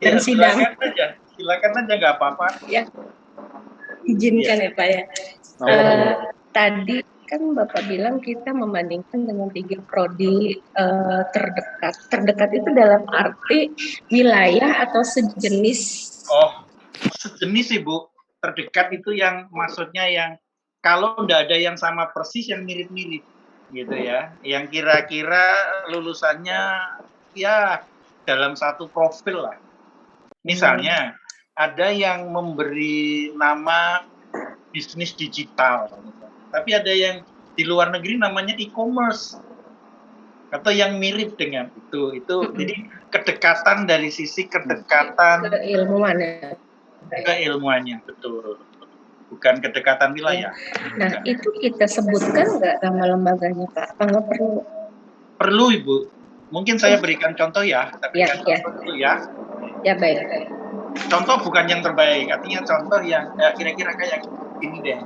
dan Ya, sidang. silakan aja nggak apa-apa. Ya, izinkan ya Pak ya. Tadi kan Bapak bilang kita membandingkan dengan 3 prodi terdekat. Terdekat itu dalam arti wilayah atau sejenis. Oh, sejenis Ibu. Terdekat itu yang maksudnya yang kalau nggak ada yang sama persis, yang mirip-mirip gitu ya. Yang kira-kira lulusannya ya dalam satu profil lah. Misalnya ada yang memberi nama bisnis digital, tapi ada yang di luar negeri namanya e-commerce atau yang mirip dengan itu. Jadi kedekatan dari sisi kedekatan keilmuan ya. keilmuannya, betul. Bukan kedekatan wilayah. Nah, itu kita sebutkan nggak nama lembaganya Pak? Apa nggak perlu? Perlu Ibu. Mungkin saya berikan contoh ya. Kita berikan contoh dulu ya. Ya baik. Contoh bukan yang terbaik, artinya contoh yang kira-kira kayak ini deh.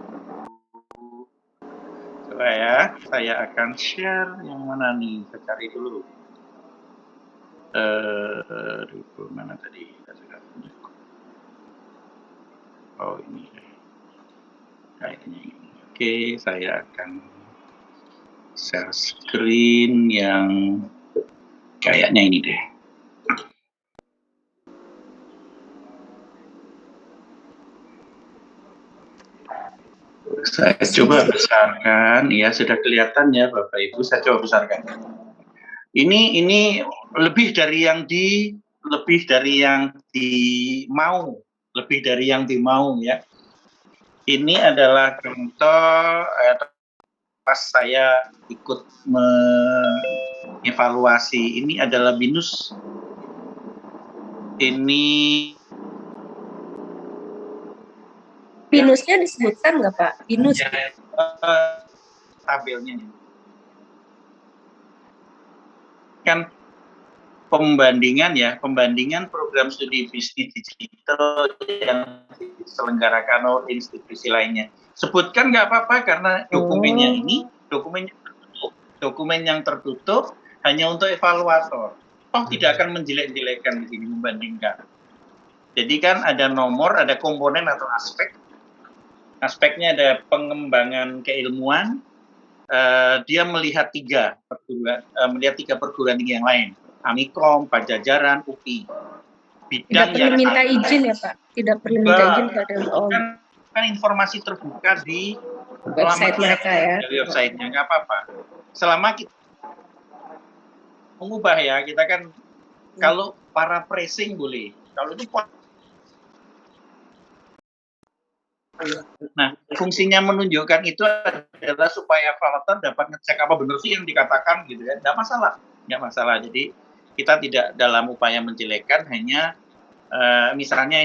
Coba ya, saya akan share yang mana nih? Saya cari dulu. Mana tadi? Oh ini, kayaknya ini. Oke, saya akan share screen yang kayaknya ini deh. Saya coba besarkan, ya sudah kelihatan ya Bapak Ibu. Saya coba besarkan. Ini lebih dari yang dimau ya. Ini adalah contoh pas saya ikut mengevaluasi. Ini adalah BINUS. Ini BINUS-nya disebutkan nggak Pak? BINUS. Tabelnya kan pembandingan program studi bisnis digital yang diselenggarakan oleh institusi lainnya. Sebutkan nggak apa-apa karena dokumennya ini dokumen yang tertutup hanya untuk evaluator. Toh tidak akan menjelek-jelekkan di sini membandingkan. Jadi kan ada nomor, ada komponen atau aspek. Aspeknya ada pengembangan keilmuan. Dia melihat tiga perguruan tinggi yang lain. Amikom, Pajajaran, UPI. Tidak perlu minta izin ya Pak? Tidak perlu minta izin pada kan informasi terbuka di website mereka ya. Di website-nya, nggak apa-apa. Selama kita mengubah ya, kita kan kalau para pricing boleh. Kalau itu nah, fungsinya menunjukkan itu adalah supaya evaluator dapat ngecek apa benar sih yang dikatakan gitu ya. Nggak masalah. Jadi kita tidak dalam upaya menjelekkan, hanya misalnya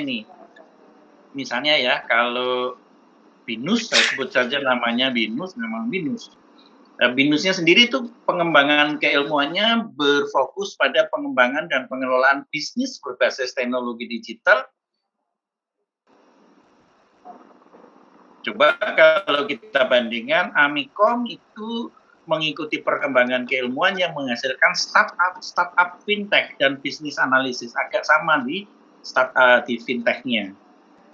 ya, kalau BINUS, saya sebut saja namanya BINUS, memang BINUS. BINUS-nya sendiri itu pengembangan keilmuannya berfokus pada pengembangan dan pengelolaan bisnis berbasis teknologi digital. Coba kalau kita bandingkan, Amikom itu mengikuti perkembangan keilmuan yang menghasilkan startup fintech dan bisnis analisis, agak sama di fintech-nya.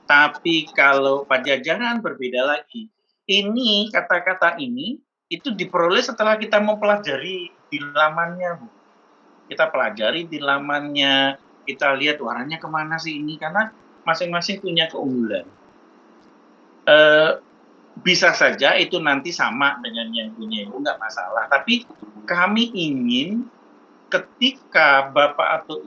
Tapi kalau Pajajaran berbeda lagi. Ini kata-kata ini itu diperoleh setelah kita mempelajari di lamannya, Bu. Kita pelajari di lamannya, kita lihat warnanya kemana sih ini, karena masing-masing punya keunggulan. Bisa saja itu nanti sama dengan yang punya Ibu, nggak masalah. Tapi kami ingin ketika Bapak atau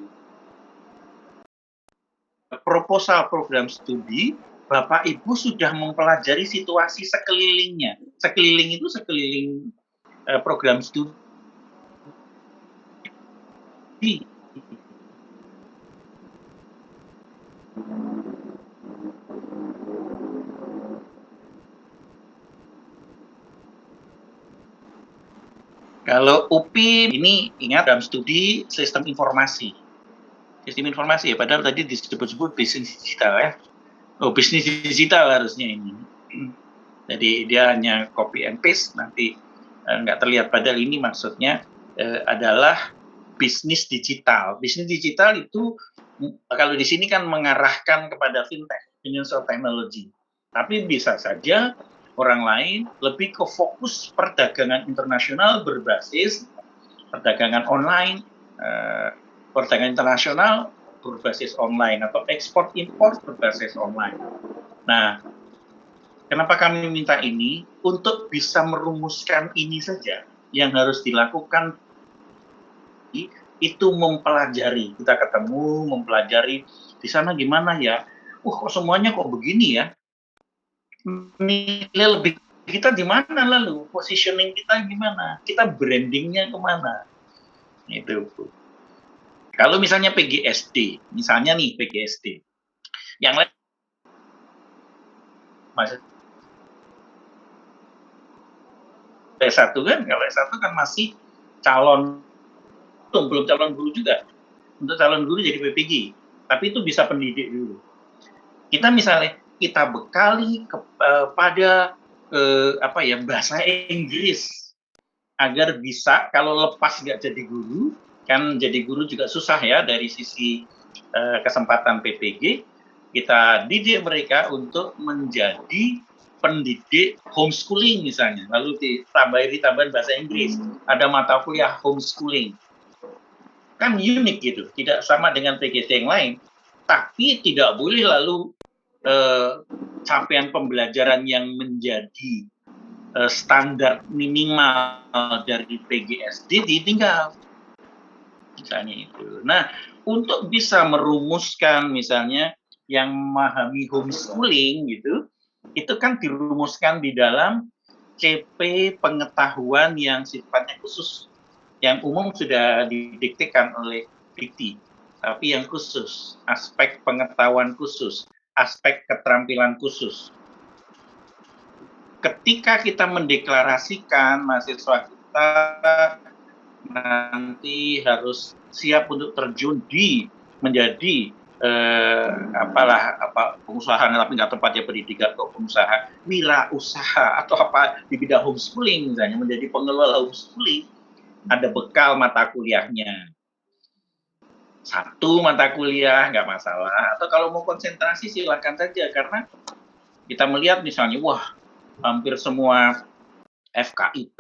proposal program studi, Bapak Ibu sudah mempelajari situasi sekelilingnya. Sekeliling itu sekeliling program studi. Kalau UPI ini ingat dalam studi sistem informasi. Sistem informasi ya, padahal tadi disebut-sebut bisnis digital ya. Oh, bisnis digital harusnya ini. Jadi dia hanya copy and paste, nanti nggak terlihat, padahal ini maksudnya adalah bisnis digital. Bisnis digital itu kalau di sini kan mengarahkan kepada fintech, financial technology. Tapi bisa saja orang lain lebih ke fokus perdagangan internasional berbasis perdagangan online, perdagangan internasional berbasis online atau ekspor impor berbasis online. Nah, kenapa kami minta ini? Untuk bisa merumuskan ini saja yang harus dilakukan itu mempelajari. Kita ketemu, mempelajari di sana gimana ya. Kok semuanya kok begini ya? Nilai lebih kita di mana lalu? Positioning kita gimana? Kita brandingnya kemana? Itu. Kalau misalnya PGSD, misalnya nih PGSD, yang lain masih S1 kan, kalau S1 kan masih calon, belum calon guru juga. Untuk calon guru jadi PPG, tapi itu bisa pendidik dulu. Kita misalnya kita bekali kepada bahasa Inggris agar bisa kalau lepas nggak jadi guru, kan jadi guru juga susah ya dari sisi kesempatan PPG, kita didik mereka untuk menjadi pendidik homeschooling misalnya, lalu ditambah bahasa Inggris, ada mata kuliah homeschooling. Kan unik gitu, tidak sama dengan PGC yang lain, tapi tidak boleh lalu capaian pembelajaran yang menjadi standar minimal dari PGSD ditinggal. Misalnya itu. Nah, untuk bisa merumuskan misalnya yang memahami homeschooling gitu, itu kan dirumuskan di dalam CP pengetahuan yang sifatnya khusus. Yang umum sudah didiktekan oleh Dikti, tapi yang khusus, aspek pengetahuan khusus, aspek keterampilan khusus. Ketika kita mendeklarasikan mahasiswa kita nanti harus siap untuk terjun di menjadi pengusaha, tapi nggak tepat ya pendidikan atau pengusaha, wirausaha atau apa di bidang homeschooling misalnya, menjadi pengelola homeschooling, ada bekal mata kuliahnya. Satu mata kuliah nggak masalah, atau kalau mau konsentrasi silakan saja, karena kita melihat misalnya, wah hampir semua FKIP,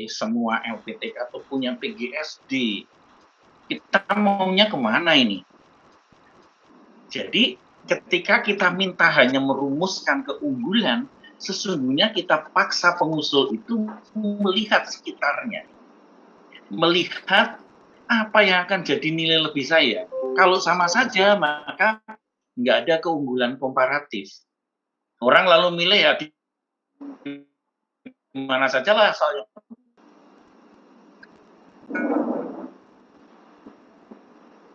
semua LPTK atau punya PGSD, kita maunya kemana ini? Jadi ketika kita minta hanya merumuskan keunggulan, sesungguhnya kita paksa pengusul itu melihat sekitarnya, melihat apa yang akan jadi nilai lebih saya. Kalau sama saja, maka nggak ada keunggulan komparatif. Orang lalu milih ya di mana saja lah soalnya.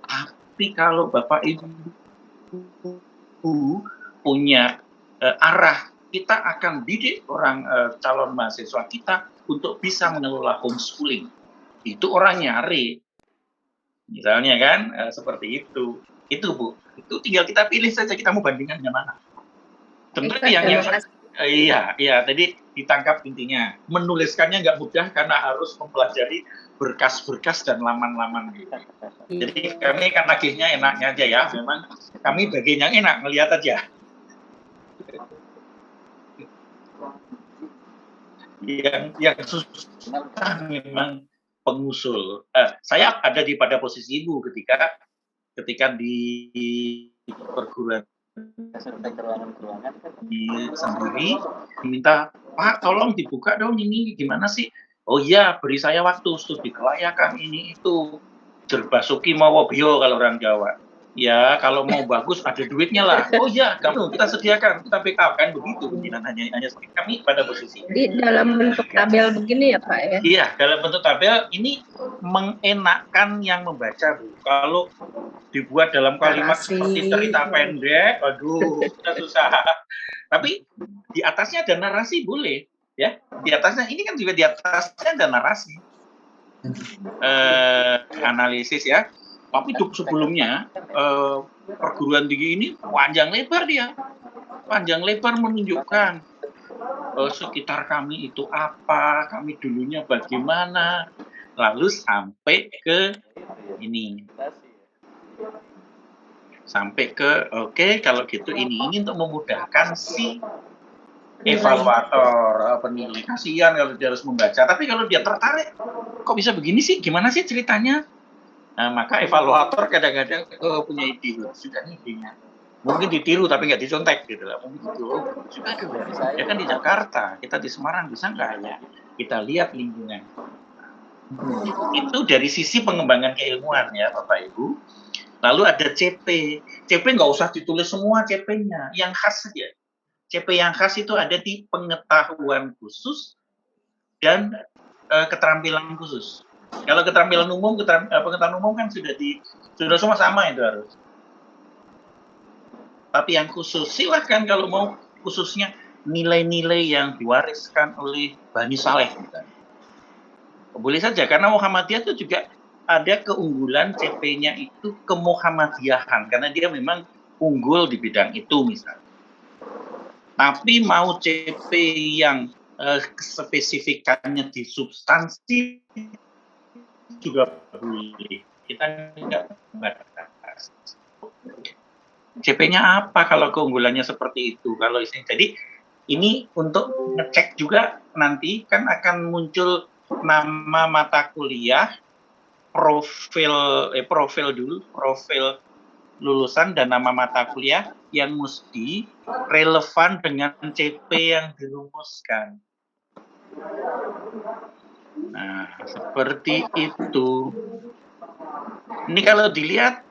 Tapi kalau Bapak Ibu punya arah, kita akan didik orang calon mahasiswa kita untuk bisa mengelola homeschooling. Itu orang nyari, misalnya kan seperti itu. Itu Bu, itu tinggal kita pilih saja kita mau bandingkan dengan mana. Tentunya iya, tadi ditangkap intinya. Menuliskannya nggak mudah karena harus mempelajari berkas-berkas dan laman-laman gitu. Jadi kami kan nagihnya enaknya aja ya, memang kami bagian yang enak ngelihat aja. Yang susah memang pengusul. Saya ada pada posisi Ibu ketika di perguruan sendiri diminta, Pak tolong dibuka dong ini gimana sih? Oh iya, beri saya waktu studi kelayakan ini itu. Jerbasuki mawabio kalau orang Jawa. Ya, kalau mau bagus ada duitnya lah. Oh iya, kita sediakan, kita backup kan begitu. Hanya seperti kami pada posisi. Di dalam bentuk tabel begini ya Pak ya? Iya, dalam bentuk tabel ini mengenakkan yang membaca Bu. Kalau dibuat dalam kalimat seperti cerita pendek, aduh, kita susah. Tapi di atasnya ada narasi boleh, ya. Di atasnya ini kan juga di atasnya ada narasi, analisis ya. Tapi sebelumnya perguruan tinggi ini panjang lebar dia, panjang lebar menunjukkan sekitar kami itu apa, kami dulunya bagaimana, lalu sampai ke ini. sampai ke oke, kalau gitu ini untuk memudahkan si evaluator, penilai. Kasihan kalau dia harus membaca, tapi kalau dia tertarik, kok bisa begini sih, gimana sih ceritanya? Nah, maka evaluator kadang-kadang punya ide, sudah nih idenya. Mungkin ditiru tapi nggak dicontek gitu lah. Mungkin gitu, bagus juga tuh. Ya kan di Jakarta, kita di Semarang bisa nggak ya? Kita lihat lingkungan. Itu dari sisi pengembangan keilmuan ya Bapak Ibu. Lalu ada CP. CP nggak usah ditulis semua CP-nya, yang khas saja. CP yang khas itu ada di pengetahuan khusus dan keterampilan khusus. Kalau keterampilan umum, pengetahuan umum kan sudah semua sama itu harus. Tapi yang khusus, silahkan kalau mau khususnya nilai-nilai yang diwariskan oleh Bani Saleh. Boleh saja, karena Muhammadiyah itu juga ada keunggulan CP-nya itu kemuhammadiyahan, karena dia memang unggul di bidang itu misalnya. Tapi mau CP yang spesifikannya di substansi juga boleh. Kita nggak batas. CP-nya apa kalau keunggulannya seperti itu? Kalau isinya, jadi ini untuk ngecek juga nanti kan akan muncul nama mata kuliah, profil dulu, profil lulusan dan nama mata kuliah yang mesti relevan dengan CP yang dirumuskan. Nah, seperti itu. Ini kalau dilihat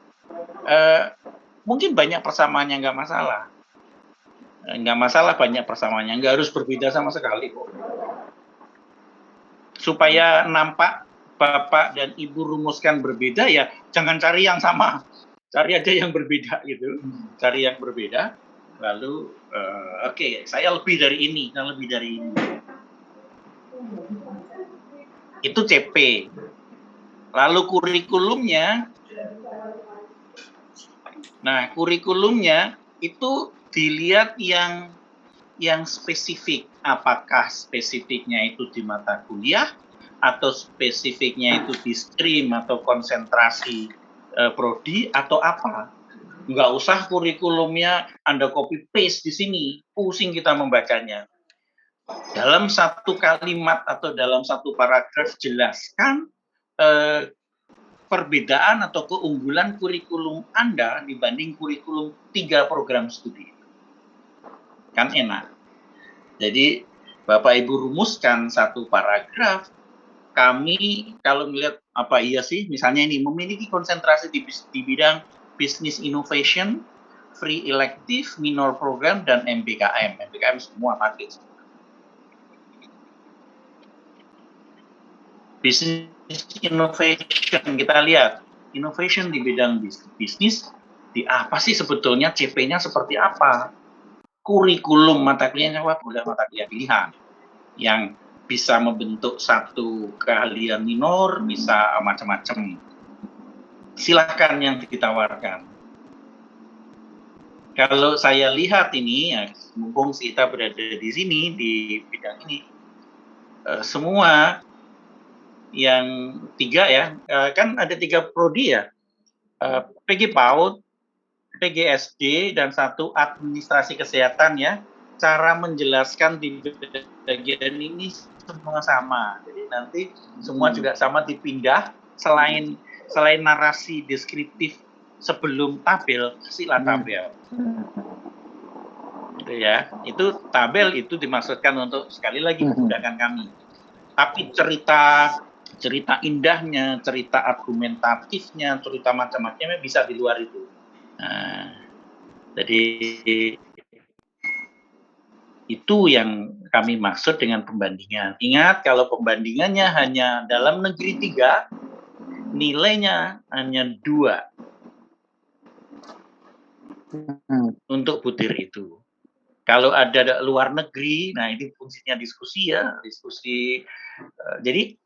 mungkin banyak persamaannya, nggak masalah. Nggak masalah banyak persamaannya, nggak harus berbeda sama sekali kok. Supaya nampak Bapak dan Ibu rumuskan berbeda, ya jangan cari yang sama. Cari aja yang berbeda gitu. Cari yang berbeda, lalu oke, saya lebih dari ini, saya lebih dari ini. Itu CP. Lalu kurikulumnya, nah kurikulumnya itu dilihat yang spesifik. Apakah spesifiknya itu di mata kuliah atau spesifiknya itu di stream atau konsentrasi prodi atau apa? Nggak usah kurikulumnya Anda copy paste di sini, pusing kita membacanya. Dalam satu kalimat atau dalam satu paragraf jelaskan perbedaan atau keunggulan kurikulum Anda dibanding kurikulum 3 program studi. Kan enak. Jadi Bapak Ibu rumuskan satu paragraf, kami kalau melihat apa iya sih, misalnya ini memiliki konsentrasi di bidang business innovation, free elective, minor program, dan MBKM. MBKM semua pakai. Business innovation, kita lihat innovation di bidang bisnis, di apa sih sebetulnya CP-nya seperti apa? Kurikulum mata kuliahnya apa? Udah mata kuliah pilihan yang bisa membentuk satu keahlian minor, bisa macam-macam. Silakan yang ditawarkan. Kalau saya lihat ini, ya, mumpung kita berada di sini di bidang ini, semua yang 3 ya, kan ada 3 prodi ya, PG PAUD, PGSD, dan 1 administrasi kesehatan ya. Cara menjelaskan di bagian ini semua sama. Jadi nanti semua juga sama dipindah, selain narasi deskriptif sebelum tabel, sila tabel. Gitu ya. Itu tabel itu dimaksudkan untuk sekali lagi memudahkan kami. Tapi cerita indahnya, cerita argumentatifnya, cerita macam-macamnya bisa di luar itu. Nah, jadi itu yang kami maksud dengan pembandingan. Ingat, kalau pembandingannya hanya dalam negeri 3, nilainya hanya 2 untuk butir itu. Kalau ada luar negeri, nah ini fungsinya diskusi ya, diskusi. Jadi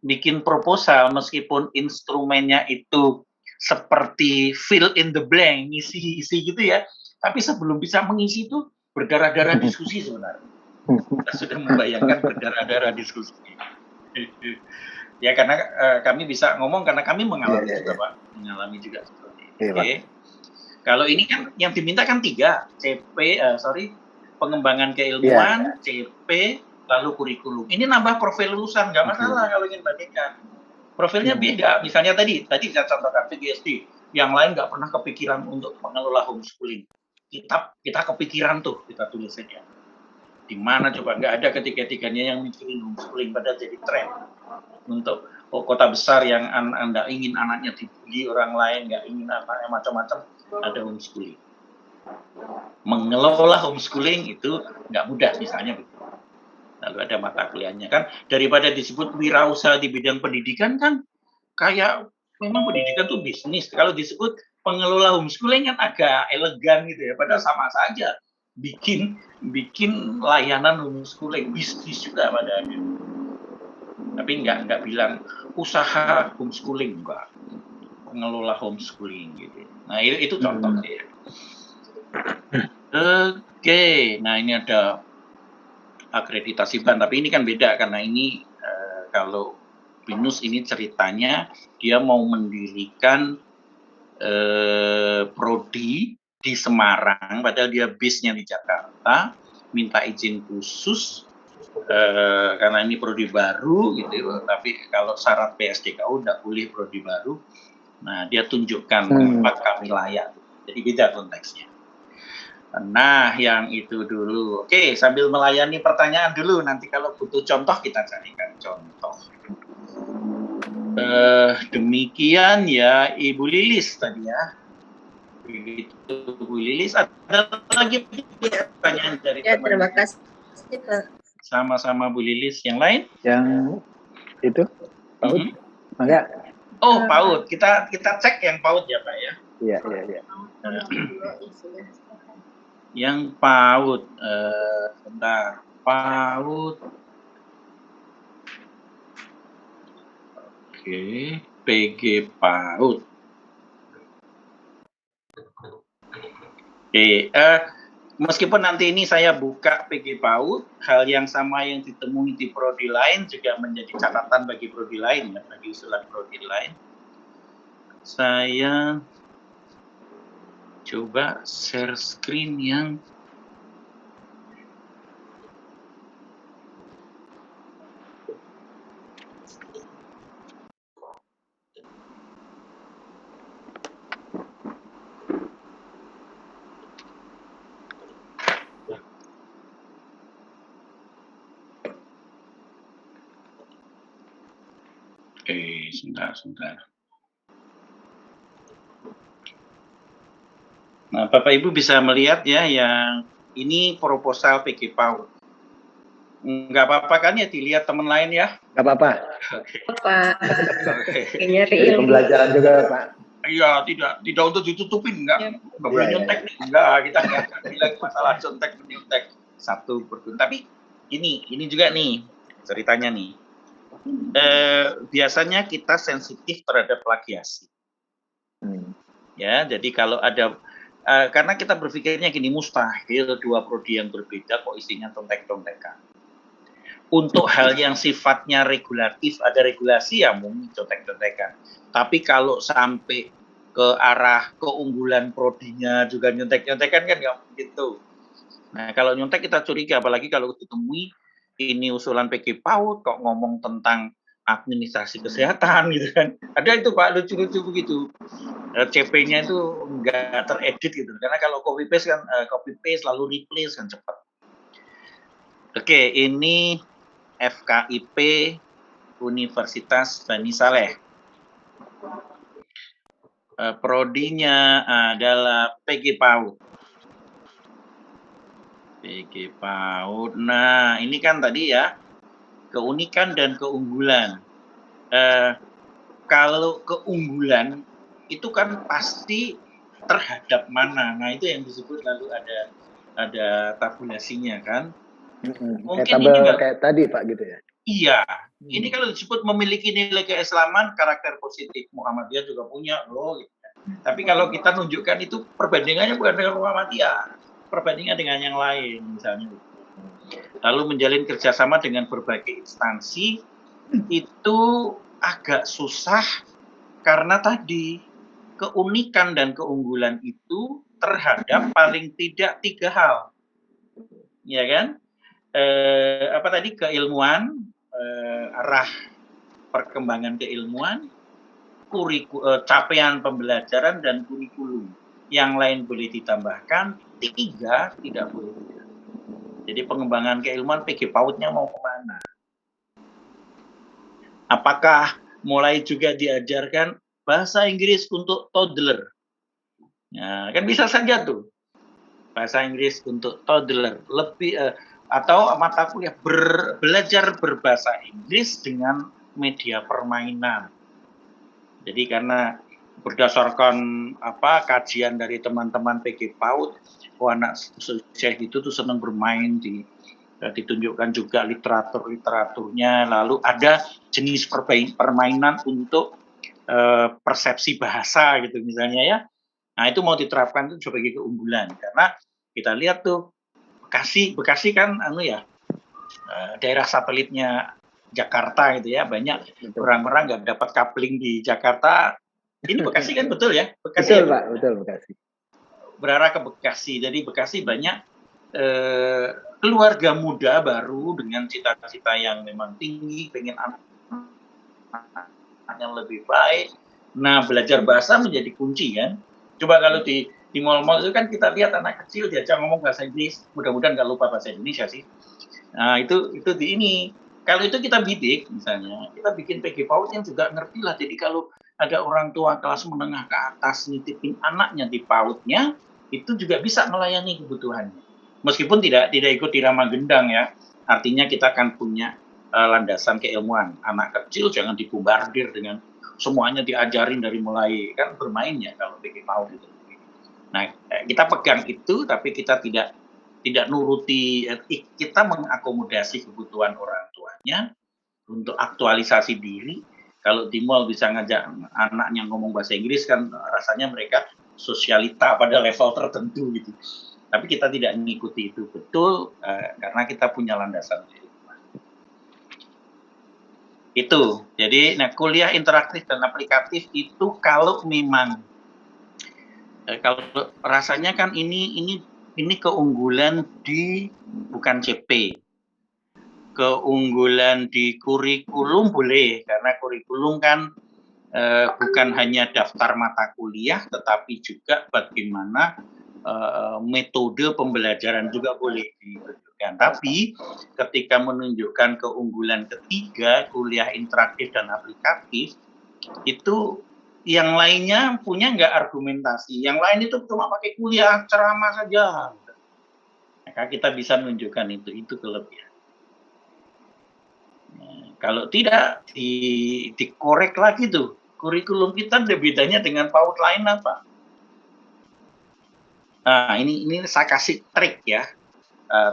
bikin proposal meskipun instrumennya itu seperti fill in the blank, isi gitu ya. Tapi sebelum bisa mengisi itu berdarah-darah diskusi sebenarnya. Kita sudah membayangkan berdarah-darah diskusi. Ya karena kami bisa ngomong karena kami mengalami juga Pak, mengalami juga seperti itu. Iya, Pak. Oke. Kalau ini kan yang diminta kan 3, pengembangan keilmuan, CP, lalu kurikulum. Ini nambah profil lulusan, nggak masalah kalau ingin bagikan. Profilnya beda. Misalnya tadi saya contohkan PGSD, yang lain nggak pernah kepikiran untuk mengelola homeschooling. Kita kepikiran tuh, kita tulis saja. Di mana coba nggak ada ketiga-tiganya yang mikirin homeschooling, padahal jadi tren untuk kota besar yang Anda ingin anaknya dibully orang lain, nggak ingin anaknya macam-macam, ada homeschooling. Mengelola homeschooling itu nggak mudah, misalnya begitu. Lalu ada mata kuliahnya kan, daripada disebut wirausaha di bidang pendidikan kan, kayak memang pendidikan tuh bisnis. Kalau disebut pengelola homeschooling kan agak elegan gitu ya, padahal sama saja bikin layanan homeschooling, bisnis juga pada akhirnya. Tapi nggak bilang usaha homeschooling, enggak, pengelola homeschooling gitu. Nah itu contoh ya. Oke, nah ini ada akreditasi BAN, tapi ini kan beda karena ini kalau BINUS ini ceritanya dia mau mendirikan prodi di Semarang, padahal dia base-nya di Jakarta, minta izin khusus karena ini prodi baru gitu, tapi kalau syarat PSDKU nggak boleh prodi baru. Nah, dia tunjukkan tempat kami layak. Jadi beda konteksnya. Nah, yang itu dulu. Oke, sambil melayani pertanyaan dulu. Nanti kalau butuh contoh kita carikan contoh. Demikian ya, Ibu Lilis tadi ya. Begitu Bu Lilis, ada lagi pertanyaan dari teman? Terima kasih Pak. Sama-sama Bu Lilis. Yang lain? Yang itu PAUD? Enggak. Oh, PAUD. Kita cek yang PAUD ya Pak ya. Iya. Yang PAUD, sebentar. PAUD. Oke, PG PAUD. Oke, meskipun nanti ini saya buka PG PAUD, hal yang sama yang ditemui di prodi lain juga menjadi catatan bagi prodi lain, ya, bagi usulan prodi lain. Saya coba share screen yang sebentar. Nah, Bapak Ibu bisa melihat ya, yang ini proposal PG PAUD. Nggak apa-apa kan ya dilihat teman lain ya? Nggak apa-apa. Pak. Jadi pembelajaran juga Pak. Iya, tidak untuk ditutupin, nggak boleh nyontek nih, enggak, kita nggak bilang masalah contek menyontek satu persatu. Tapi ini juga nih ceritanya nih. Biasanya kita sensitif terhadap plagiasi. Ya, jadi kalau ada karena kita berpikirnya gini, mustahil dua prodi yang berbeda kok isinya contek-contekan. Untuk hal yang sifatnya regulatif, ada regulasi ya mungkin contek-contekan. Tapi kalau sampai ke arah keunggulan prodinya juga nyontek-nyontekan kan nggak begitu. Nah, kalau nyontek kita curiga, apalagi kalau ditemui ini usulan PG PAUD kok ngomong tentang administrasi kesehatan gitu kan. Ada itu Pak, lucu-lucu begitu. CP-nya itu nggak teredit gitu. Karena kalau copy paste lalu replace kan cepat. Oke, ini FKIP Universitas Bani Saleh. Prodinya adalah PG PAUD. PG PAUD. Nah, ini kan tadi ya, keunikan dan keunggulan. Kalau keunggulan itu kan pasti terhadap mana. Nah, itu yang disebut lalu ada tabulasinya kan. Mungkin tabel kayak tadi Pak gitu ya. Iya, ini kalau disebut memiliki nilai keislaman, karakter positif, Muhammadiyah juga punya loh. Gitu. Tapi kalau kita tunjukkan itu perbandingannya bukan dengan Muhammadiyah, perbandingan dengan yang lain misalnya. Lalu menjalin kerjasama dengan berbagai instansi itu agak susah karena tadi keunikan dan keunggulan itu terhadap paling tidak 3 hal, ya kan? Apa tadi, keilmuan, arah perkembangan keilmuan, capaian pembelajaran dan kurikulum. Yang lain boleh ditambahkan, 3 tidak boleh tidak. Jadi pengembangan keilmuan PG PAUD-nya mau kemana? Apakah mulai juga diajarkan bahasa Inggris untuk toddler? Nah, kan bisa saja tuh. Bahasa Inggris untuk toddler. Atau mata kuliah belajar berbahasa Inggris dengan media permainan. Jadi karena berdasarkan kajian dari teman-teman PG PAUD, anak usia itu tuh senang bermain, ditunjukkan juga literaturnya, lalu ada jenis permainan untuk persepsi bahasa gitu misalnya ya. Nah itu mau diterapkan itu sebagai keunggulan, karena kita lihat tuh Bekasi kan daerah satelitnya Jakarta gitu ya, banyak orang-orang nggak dapat coupling di Jakarta. Ini Bekasi kan betul ya? Bekasi betul ya? Pak, betul Bekasi. Berarah ke Bekasi, jadi Bekasi banyak keluarga muda baru dengan cita-cita yang memang tinggi, pengen anak yang lebih baik. Nah, belajar bahasa menjadi kunci kan. Coba kalau di mall-mall itu kan kita lihat anak kecil diajak ngomong bahasa Inggris, mudah-mudahan nggak lupa bahasa Indonesia sih. Nah, itu di ini. Kalau itu kita bidik, misalnya, kita bikin PG PAUD yang juga ngerti lah. Jadi kalau ada orang tua kelas menengah ke atas nitipin anaknya di PAUD-nya, itu juga bisa melayani kebutuhannya. Meskipun tidak ikut irama gendang ya. Artinya kita akan punya landasan keilmuan. Anak kecil jangan dibombardir dengan semuanya diajarin dari mulai kan bermain ya kalau PG PAUD itu. Nah, kita pegang itu, tapi kita tidak nuruti, kita mengakomodasi kebutuhan orang tuanya untuk aktualisasi diri. Kalau di mall bisa ngajak anaknya ngomong bahasa Inggris kan rasanya mereka sosialita pada level tertentu gitu. Tapi kita tidak mengikuti itu betul karena kita punya landasan itu. Jadi kuliah interaktif dan aplikatif itu kalau memang kalau rasanya kan ini keunggulan di bukan CP. Keunggulan di kurikulum boleh, karena kurikulum kan bukan hanya daftar mata kuliah, tetapi juga bagaimana metode pembelajaran juga boleh ditunjukkan. Tapi ketika menunjukkan keunggulan ketiga, kuliah interaktif dan aplikatif, itu yang lainnya punya nggak argumentasi? Yang lain itu cuma pakai kuliah ceramah saja. Maka kita bisa menunjukkan itu kelebihan. Nah, kalau tidak dikorek lagi tuh kurikulum kita ada bedanya dengan PAUD lain apa? Nah ini saya kasih trik ya.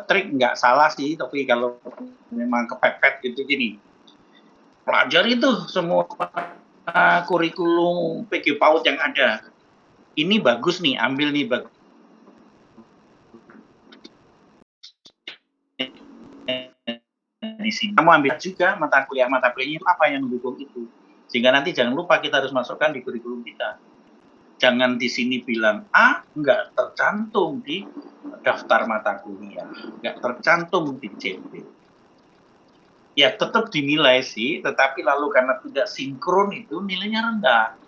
Trik nggak salah sih, tapi kalau memang kepepet gitu gini, pelajari tuh semua kurikulum PG PAUD yang ada. Ini bagus nih, ambil nih bagus. Di sini kamu ambil juga mata kuliahnya itu apa yang mendukung itu, sehingga nanti jangan lupa kita harus masukkan di kurikulum kita. Jangan di sini bilang A nggak tercantum di daftar mata kuliah, nggak tercantum di CP. Ya tetap dinilai sih, tetapi lalu karena tidak sinkron itu nilainya rendah.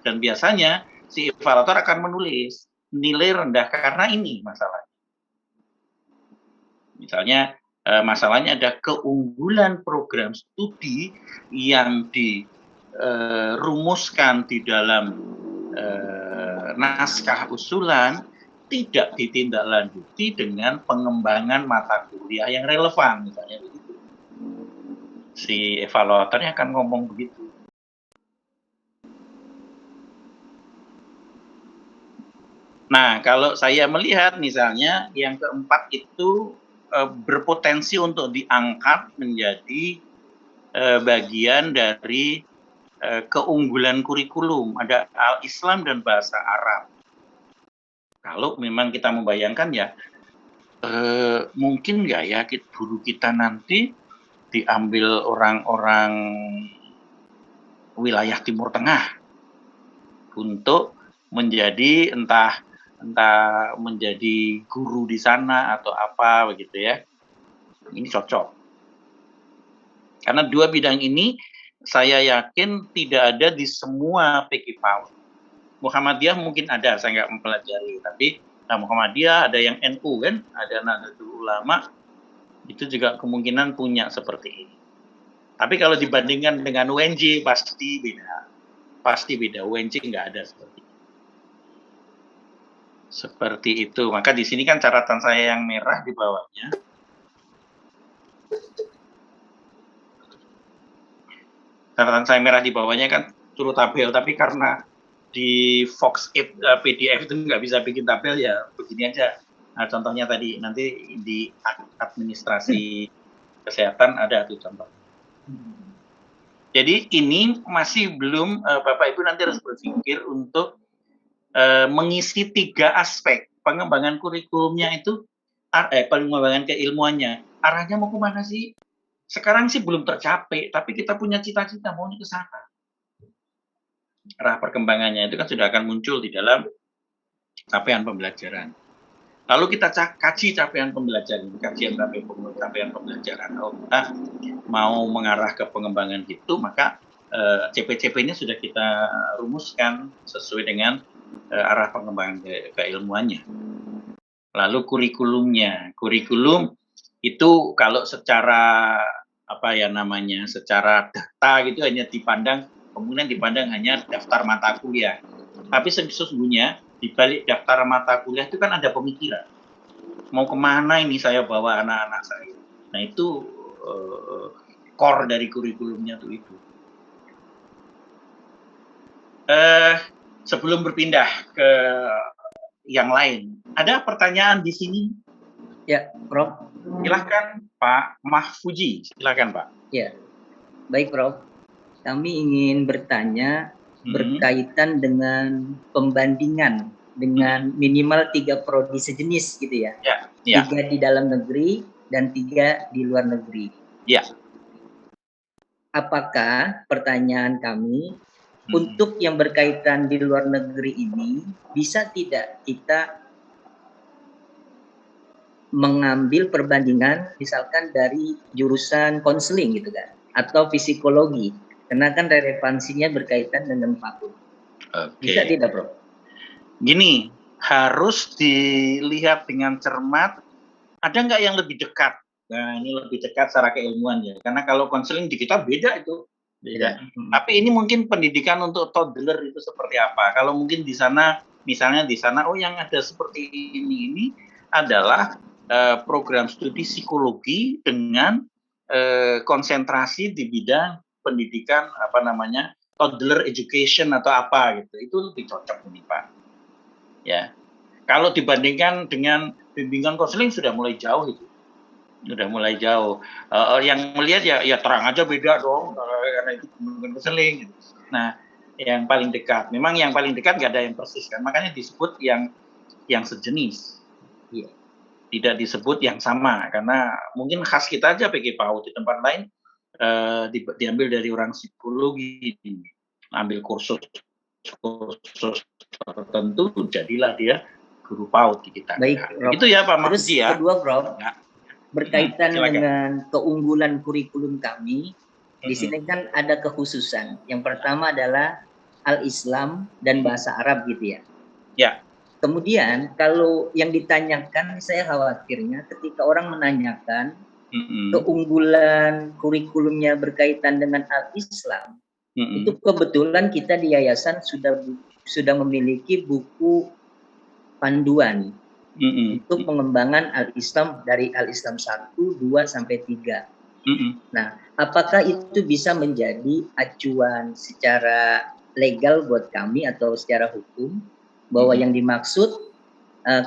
Dan biasanya si evaluator akan menulis nilai rendah karena ini masalahnya. Misalnya masalahnya ada keunggulan program studi yang dirumuskan di dalam naskah usulan tidak ditindaklanjuti dengan pengembangan mata kuliah yang relevan, misalnya begitu. Si evaluatornya akan ngomong begitu. Nah, kalau saya melihat misalnya yang keempat itu berpotensi untuk diangkat menjadi bagian dari keunggulan kurikulum. Ada Al-Islam dan bahasa Arab. Kalau memang kita membayangkan ya, mungkin nggak ya guru kita nanti diambil orang-orang wilayah Timur Tengah untuk menjadi entah menjadi guru di sana atau apa begitu ya. Ini cocok. Karena dua bidang ini saya yakin tidak ada di semua PK PAUD. Muhammadiyah mungkin ada, saya nggak mempelajari, tapi Muhammadiyah ada yang NU kan, ada Nahdlatul Ulama, itu juga kemungkinan punya seperti ini. Tapi kalau dibandingkan dengan UNJ pasti beda. UNJ nggak ada seperti itu. Maka di sini kan catatan saya yang merah di bawahnya. Catatan saya merah di bawahnya kan turut tabel, tapi karena di Fox 8 PDF itu nggak bisa bikin tabel ya begini aja. Nah, contohnya tadi nanti di administrasi kesehatan ada tuh contoh. Jadi ini masih belum, Bapak Ibu nanti harus berpikir untuk mengisi 3 aspek pengembangan kurikulumnya itu, pengembangan keilmuannya. Arahnya mau kemana sih? Sekarang sih belum tercapai, tapi kita punya cita-cita maunya ke sana. Arah perkembangannya itu kan sudah akan muncul di dalam capaian pembelajaran. Lalu kita kaji capaian pembelajaran, kajian capaian pembelajaran. Kalau kita mau mengarah ke pengembangan itu, maka CP-CP ini sudah kita rumuskan sesuai dengan arah pengembangan keilmuannya. Lalu kurikulumnya, kurikulum itu kalau secara secara data gitu hanya dipandang, kemudian dipandang hanya daftar mata kuliah. Tapi sesungguhnya di balik daftar mata kuliah itu kan ada pemikiran. Mau kemana ini saya bawa anak-anak saya? Nah itu core dari kurikulumnya tuh itu. Sebelum berpindah ke yang lain, ada pertanyaan di sini? Ya, Prof. Silakan Pak Mahfuji, silakan Pak. Ya, baik Prof. Kami ingin bertanya berkaitan dengan pembandingan dengan minimal 3 prodi sejenis gitu ya. Ya. 3 di dalam negeri dan 3 di luar negeri. Ya. Apakah pertanyaan kami untuk yang berkaitan di luar negeri ini bisa tidak kita mengambil perbandingan misalkan dari jurusan konseling gitu kan atau psikologi karena kan relevansinya berkaitan dengan PAUD. Bisa tidak, Bro? Gini, harus dilihat dengan cermat, ada nggak yang lebih dekat? Nah, ini lebih dekat secara keilmuan ya. Karena kalau konseling di kita beda itu. Beda. Tapi ini mungkin pendidikan untuk toddler itu seperti apa? Kalau mungkin di sana, misalnya di sana, yang ada seperti ini adalah program studi psikologi dengan konsentrasi di bidang pendidikan toddler education atau apa gitu. Itu lebih cocok nih Pak. Ya. Kalau dibandingkan dengan bimbingan konseling sudah mulai jauh itu. Sudah mulai jauh. Yang melihat ya terang aja beda dong karena itu bimbingan konseling gitu. Nah, yang paling dekat. Memang yang paling dekat nggak ada yang persis kan. Makanya disebut yang sejenis. Iya. Tidak disebut yang sama karena mungkin khas kita aja PK PAUD, di tempat lain diambil dari orang psikologi, ambil kursus tertentu, jadilah dia guru PAUD di kita. Baik, itu ya Pak Mahfuji ya. Kedua, Bro, berkaitan dengan keunggulan kurikulum kami, di sini kan ada kekhususan. Yang pertama adalah Al-Islam dan bahasa Arab gitu ya. Ya. Kemudian kalau yang ditanyakan, saya khawatirnya ketika orang menanyakan keunggulan kurikulumnya berkaitan dengan Al-Islam, itu kebetulan kita di yayasan sudah memiliki buku panduan untuk pengembangan Al-Islam dari Al-Islam 1, 2, sampai 3. Nah, apakah itu bisa menjadi acuan secara legal buat kami atau secara hukum bahwa yang dimaksud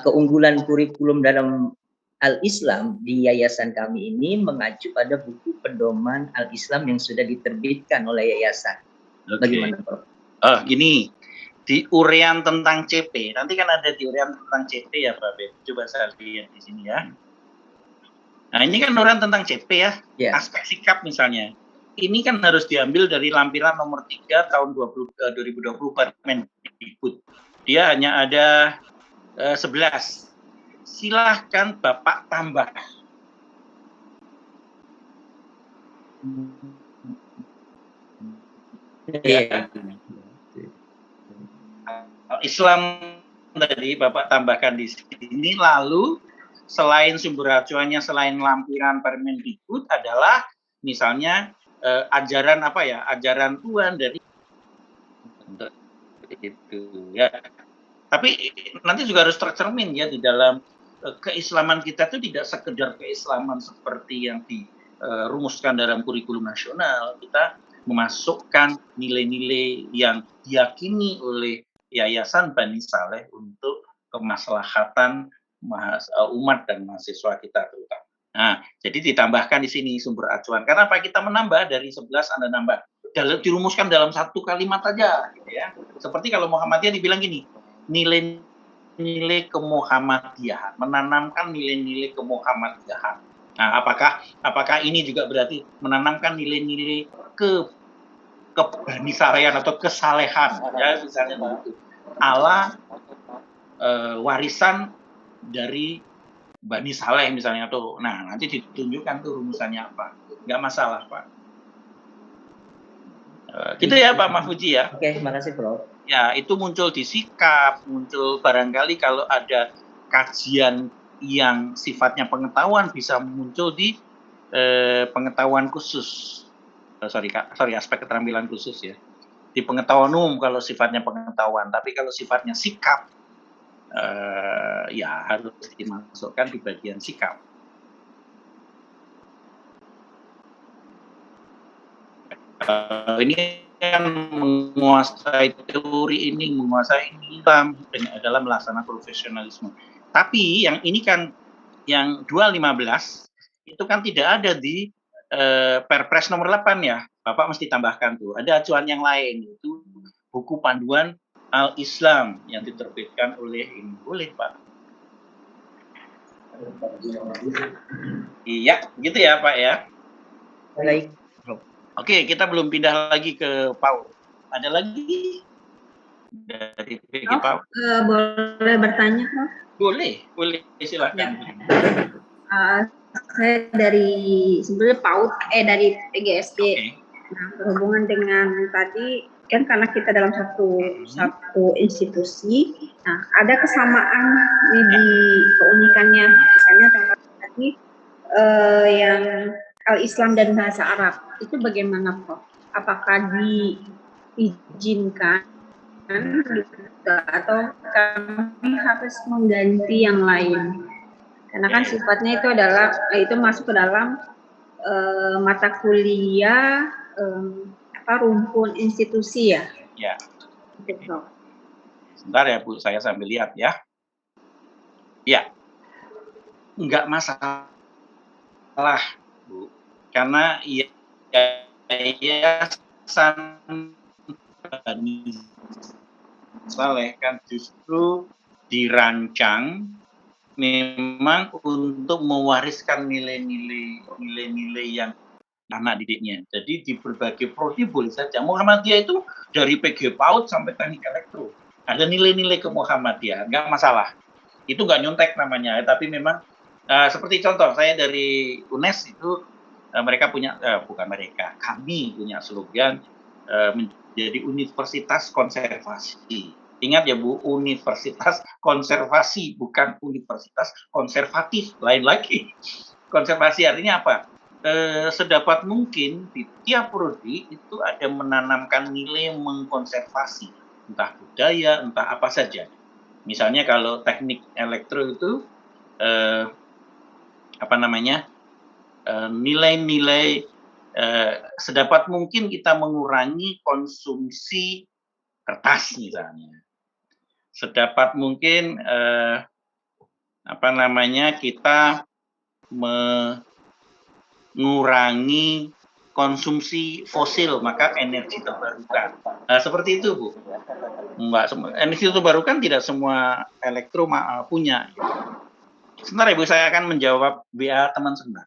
keunggulan kurikulum dalam Al-Islam di yayasan kami ini mengacu pada buku pedoman Al-Islam yang sudah diterbitkan oleh yayasan. Bagaimana, Prof? Gini, di urean tentang CP, nanti kan ada di urean tentang CP ya Pak Beb. Coba saya lihat di sini ya. Nah ini kan urean tentang CP ya, aspek sikap misalnya. ini kan harus diambil dari lampiran nomor 3 tahun 2020 Permendikbud. Dia hanya ada 11. Silahkan Bapak tambah. Ya. Islam tadi Bapak tambahkan di sini, lalu selain sumber acuannya, selain lampiran Permendikbud adalah misalnya ajaran apa ya, ajaran Tuhan dari itu ya. Tapi nanti juga harus tercermin ya di dalam keislaman kita itu tidak sekedar keislaman seperti yang dirumuskan dalam kurikulum nasional. Kita memasukkan nilai-nilai yang diyakini oleh Yayasan Bani Saleh untuk kemaslahatan umat dan mahasiswa kita terutama. Nah, jadi ditambahkan di sini sumber acuan. Karena apa? Kita menambah dari 11 Anda nambah. Dirumuskan dalam satu kalimat aja, gitu ya. Seperti kalau Muhammadiyah dibilang gini, nilai-nilai kemuhammadiyahan, menanamkan nilai-nilai kemuhammadiyahan. Nah, apakah ini juga berarti menanamkan nilai-nilai kebanisaraian atau kesalehan, ya misalnya begitu, ala warisan dari Bani Saleh misalnya tuh. Nah, nanti ditunjukkan tuh rumusannya apa. Nggak masalah, Pak. Gitu ya Pak Mahfuji ya. Oke, terima kasih Prof. Ya, itu muncul di sikap, muncul barangkali kalau ada kajian yang sifatnya pengetahuan bisa muncul di pengetahuan khusus. Sorry, aspek keterampilan khusus ya. Di pengetahuan umum kalau sifatnya pengetahuan, tapi kalau sifatnya sikap, ya harus dimasukkan di bagian sikap. Ini kan menguasai teori ini, menguasai Islam dalam melaksanakan profesionalisme. Tapi yang ini kan yang 215 itu kan tidak ada di Perpres nomor 8 ya. Bapak mesti tambahkan tuh. Ada acuan yang lain, itu buku panduan Al-Islam yang diterbitkan oleh ini. Boleh, Pak. Iya, gitu ya, Pak ya. Baik. Oke, kita belum pindah lagi ke PAUD. Ada lagi dari PG PAUD? Boleh bertanya, Prof? Boleh silakan. Saya dari sebenarnya PAUD, dari PGSD. Okay. Nah, berhubungan dengan tadi kan karena kita dalam satu institusi, nah ada kesamaan nih di keunikannya. Misalnya contoh tadi yang Al-Islam dan bahasa Arab itu bagaimana, Prof? Apakah diizinkan atau kami harus mengganti yang lain? Karena kan sifatnya itu adalah itu masuk ke dalam mata kuliah rumpun institusi ya. Ya. Sebentar ya Bu, saya sambil lihat ya. Ya, enggak masalah Bu, karena Yayasan Bani Saleh kan justru dirancang memang untuk mewariskan nilai-nilai yang anak didiknya. Jadi di berbagai prodi boleh saja. Muhammadiyah itu dari PG PAUD sampai teknik elektro. Ada nilai-nilai ke Muhammadiyah, nggak masalah. Itu nggak nyontek namanya, tapi memang seperti contoh saya dari UNES itu kami punya slogan menjadi universitas konservasi. Ingat ya Bu, universitas konservasi, bukan universitas konservatif, lain lagi. Konservasi artinya apa? Sedapat mungkin di tiap prodi itu ada menanamkan nilai mengkonservasi, entah budaya, entah apa saja. Misalnya kalau teknik elektro itu nilai-nilai sedapat mungkin kita mengurangi konsumsi kertas misalnya. Sedapat mungkin kita mengurangi konsumsi fosil, maka energi terbarukan. Nah, seperti itu Bu. Energi terbarukan tidak semua elektro punya. Sebentar Ibu, saya akan menjawab WA teman sebentar.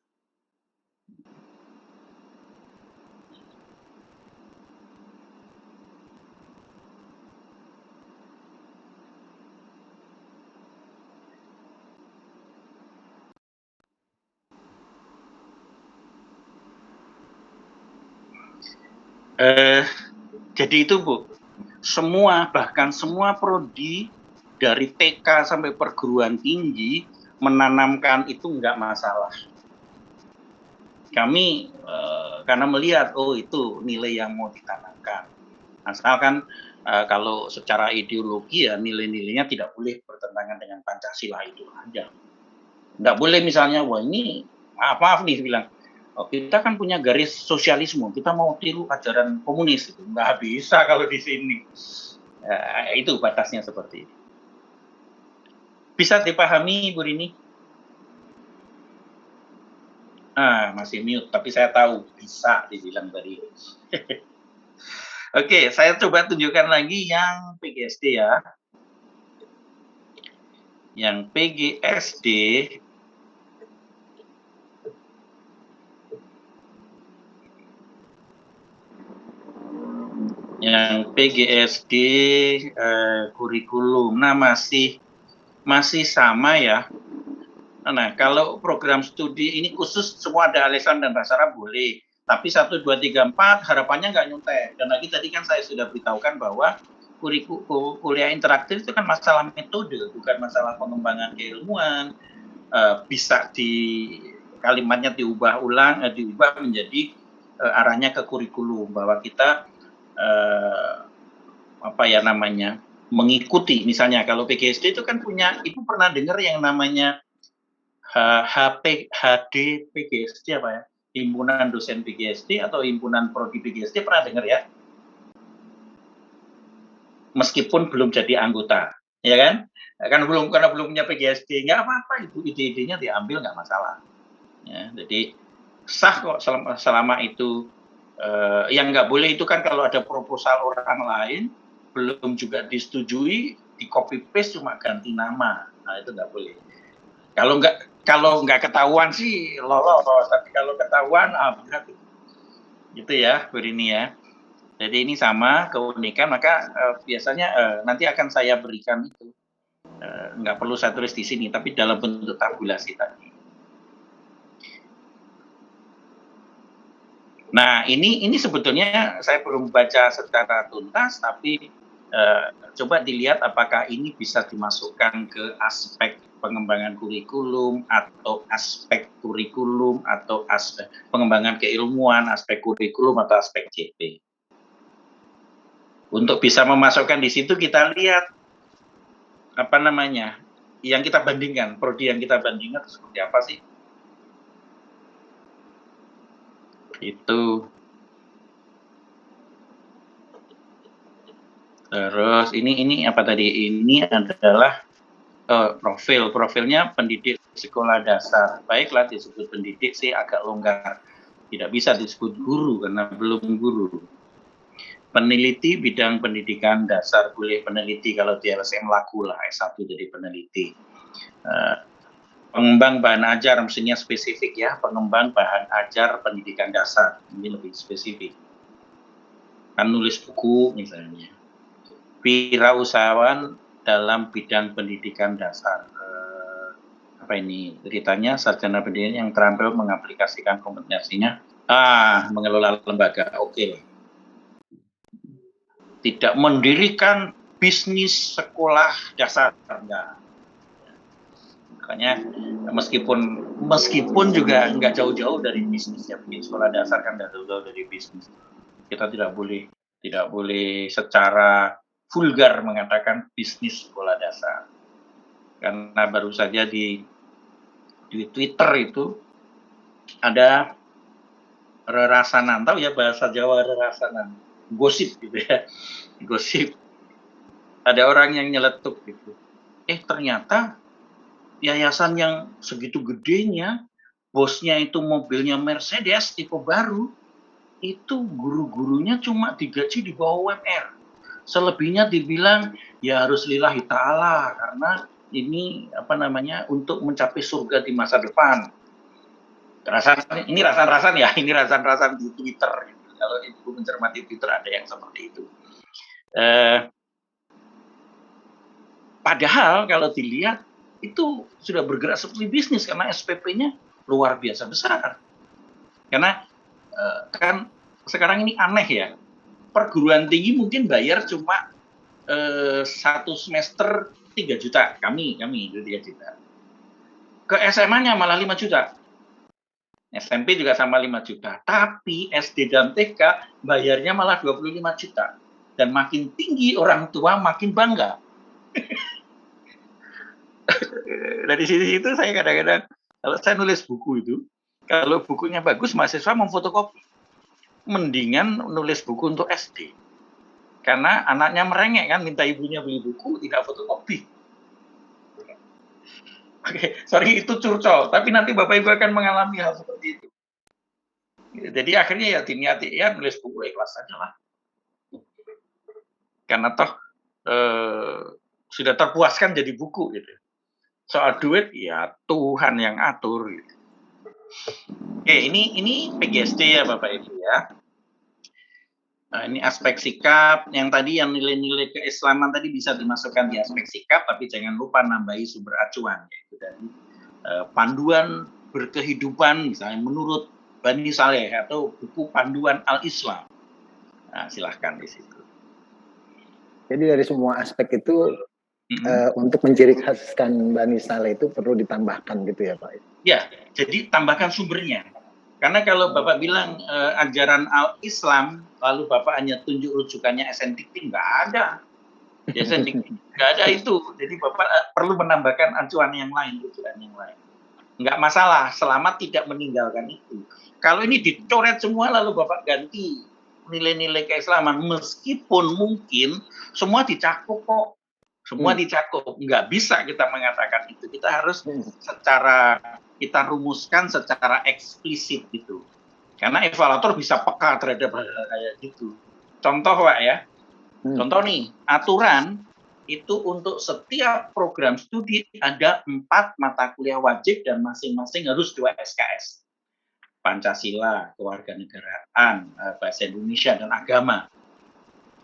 Jadi itu Bu, bahkan semua prodi dari TK sampai perguruan tinggi menanamkan itu nggak masalah. Kami karena melihat itu nilai yang mau ditanamkan. Asalkan kalau secara ideologi ya nilai-nilainya tidak boleh bertentangan dengan Pancasila itu aja. Nggak boleh misalnya, wah ini maaf nih bilang, kita kan punya garis sosialisme, kita mau tiru ajaran komunis, itu nggak bisa kalau di sini. Itu batasnya seperti ini. Bisa dipahami Bu Rini? Masih mute, tapi saya tahu bisa dibilang tadi. Oke, saya coba tunjukkan lagi yang PGSD ya. Yang PGSD kurikulum. Nah, masih sama ya. Nah, kalau program studi ini khusus semua ada alisan dan bahasa Arab boleh. Tapi 1, 2, 3, 4 harapannya nggak nyontek. Dan lagi tadi kan saya sudah beritahukan bahwa kuliah interaktif itu kan masalah metode, bukan masalah pengembangan keilmuan. Bisa kalimatnya diubah menjadi arahnya ke kurikulum, bahwa kita mengikuti. Misalnya kalau PGSD itu kan punya, Ibu pernah dengar yang namanya HD PGSD apa ya? Himpunan Dosen PGSD atau Himpunan Prodi PGSD, pernah dengar ya? Meskipun belum jadi anggota, ya kan? Karena belum punya PGSD, nggak apa-apa, itu ide-idenya diambil, nggak masalah. Ya, jadi sah kok selama itu. Yang nggak boleh itu kan kalau ada proposal orang lain belum juga disetujui, di copy paste cuma ganti nama, nah itu nggak boleh. Kalau nggak ketahuan sih lolos, tapi kalau ketahuan berat gitu ya Bu Rini ya. Jadi ini sama keunikan, maka biasanya nanti akan saya berikan itu, nggak perlu saya tulis di sini, tapi dalam bentuk tabulasi tadi. Nah, ini sebetulnya saya belum baca secara tuntas, tapi coba dilihat apakah ini bisa dimasukkan ke aspek pengembangan kurikulum, atau aspek kurikulum, atau aspek pengembangan keilmuan, aspek kurikulum, atau aspek CP. Untuk bisa memasukkan di situ, kita lihat yang kita bandingkan, prodi yang kita bandingkan itu seperti apa sih? Itu. Terus ini apa tadi? Ini adalah profilnya pendidik sekolah dasar. Baiklah, disebut pendidik sih agak longgar. Tidak bisa disebut guru karena belum guru. Peneliti bidang pendidikan dasar, boleh peneliti kalau di LSM laku lah, S1 jadi peneliti. Pengembang bahan ajar, mestinya spesifik ya, pengembang bahan ajar pendidikan dasar, ini lebih spesifik. Kan nulis buku misalnya. Wirausahawan dalam bidang pendidikan dasar. Ceritanya sarjana pendidikan yang terampil mengaplikasikan kompetensinya. Mengelola lembaga, oke. Tidak mendirikan bisnis sekolah dasar, enggak. Makanya meskipun juga enggak jauh-jauh dari bisnis ya, bikin sekolah dasar kan enggak jauh-jauh dari bisnis. Kita tidak boleh secara vulgar mengatakan bisnis sekolah dasar. Karena baru saja di Twitter itu ada rerasanan, tahu ya bahasa Jawa, rerasanan, gosip gitu ya, gosip. Ada orang yang nyeletuk gitu, ternyata yayasan yang segitu gedenya, bosnya itu mobilnya Mercedes tipe baru, itu guru-gurunya cuma digaji di bawah UMR. Selebihnya dibilang ya harus lillahi ta'ala, karena ini untuk mencapai surga di masa depan. Ini rasan-rasan di Twitter. Kalau Ibu mencermati Twitter ada yang seperti itu. Padahal kalau dilihat itu sudah bergerak seperti bisnis karena SPP-nya luar biasa besar. Karena kan sekarang ini aneh ya, perguruan tinggi mungkin bayar cuma 1 semester 3 juta, kami itu 3 juta. Ke SMA-nya malah 5 juta. SMP juga sama 5 juta. Tapi SD dan TK bayarnya malah 25 juta. Dan makin tinggi orang tua makin bangga. Dari situ saya kadang-kadang, kalau saya nulis buku itu, kalau bukunya bagus, mahasiswa memfotokopi. Mendingan nulis buku untuk SD. Karena anaknya merengek kan, minta ibunya beli buku, tidak fotokopi. Oke, sorry itu curcol, tapi nanti Bapak Ibu akan mengalami hal seperti itu. Jadi akhirnya ya diniati ya nulis buku ikhlas saja lah. Karena toh sudah terpuaskan jadi buku gitu. Soal duit ya Tuhan yang atur gitu. Oke, ini PGSD ya Bapak Ibu ya. Nah, ini aspek sikap yang tadi yang nilai-nilai keislaman tadi bisa dimasukkan di aspek sikap, tapi jangan lupa nambahi sumber acuan yaitu dari panduan berkehidupan misalnya menurut Bani Saleh atau buku panduan Al-Islam. Nah, silahkan di situ. Jadi dari semua aspek itu untuk menciri khaskan Bani Saleh itu perlu ditambahkan gitu ya Pak? Ya, jadi tambahkan sumbernya. Karena kalau Bapak bilang ajaran Al-Islam, lalu Bapak hanya tunjuk rujukannya SNTP, nggak ada. SNTP nggak ada itu. Jadi Bapak perlu menambahkan acuan yang lain, rujukan yang lain. Nggak masalah, selama tidak meninggalkan itu. Kalau ini dicoret semua, lalu Bapak ganti nilai-nilai keislaman, meskipun mungkin semua dicakup kok. Semua dicakup. Nggak bisa kita mengatakan itu. Kita harus kita rumuskan secara eksplisit gitu. Karena evaluator bisa peka terhadap hal-hal kayak gitu. Contoh Pak ya. Contoh nih, aturan itu untuk setiap program studi ada 4 mata kuliah wajib dan masing-masing harus 2 SKS. Pancasila, kewarganegaraan, bahasa Indonesia, dan agama.